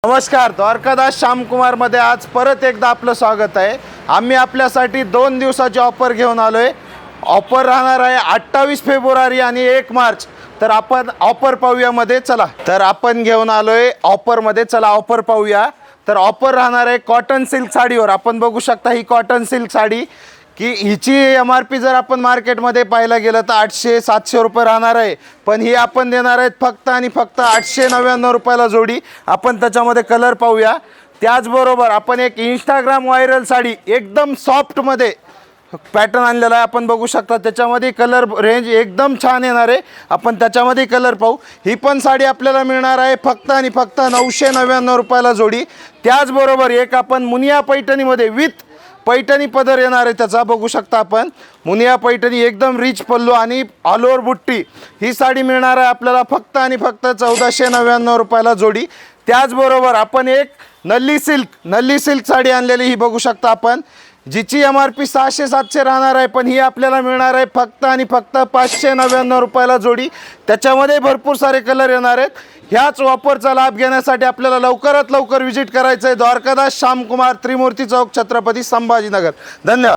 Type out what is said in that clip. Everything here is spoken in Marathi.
नमस्कार, द्वारकादास श्यामकुमारमध्ये आज परत एकदा आपलं स्वागत आहे। आम्ही आपल्यासाठी 2 दिवसाची ऑफर घेऊन आलोय। ऑफर राहणार आहे 28 फेब्रुवारी आणि 1 मार्च। तर आपण ऑफर पाहूयामध्ये चला। तर आपण घेऊन आलोय ऑफरमध्ये, चला ऑफर पाहूया। तर ऑफर राहणार आहे कॉटन सिल्क साडीवर। आपण बघू शकता ही कॉटन सिल्क साडी की हिची MRP जर आपण मार्केटमध्ये पाहायला गेलं तर 800-700 रुपये राहणार आहे, पण ही आपण देणार आहेत फक्त आणि फक्त 899 रुपयाला जोडी। आपण त्याच्यामध्ये कलर पाहूया। त्याचबरोबर आपण एक इंस्टाग्राम व्हायरल साडी एकदम सॉफ्टमध्ये पॅटर्न आणलेला आहे। आपण बघू शकता त्याच्यामध्ये कलर रेंज एकदम छान येणार आहे। आपण त्याच्यामध्ये कलर पाहू। ही पण साडी आपल्याला मिळणार आहे फक्त आणि फक्त 999 रुपयाला जोडी। त्याचबरोबर एक आपण मुनिया पैठणीमध्ये विथ पैठणी पदर येणार आहे, त्याचा बघू शकता आपण मुनिया पैठणी एकदम रिच पल्लू आणि ऑल ओव्हर बुट्टी। ही साडी मिळणार आहे आपल्याला फक्त आणि फक्त 1499 रुपयाला जोडी। त्याचबरोबर आपण एक नल्ली सिल्क साडी आणलेली, ही बघू शकता आपण, जिची MRP 600-700 राहणार आहे, पण ही आपल्याला मिळणार आहे फक्त आणि फक्त 599 रुपयाला जोडी। त्याच्यामध्ये भरपूर सारे कलर येणार आहेत। ह्याच ऑफरचा लाभ घेण्यासाठी आपल्याला लवकरात लवकर विजिट करायचं आहे द्वारकादास श्यामकुमार, त्रिमूर्ती चौक, छत्रपती संभाजीनगर। धन्यवाद।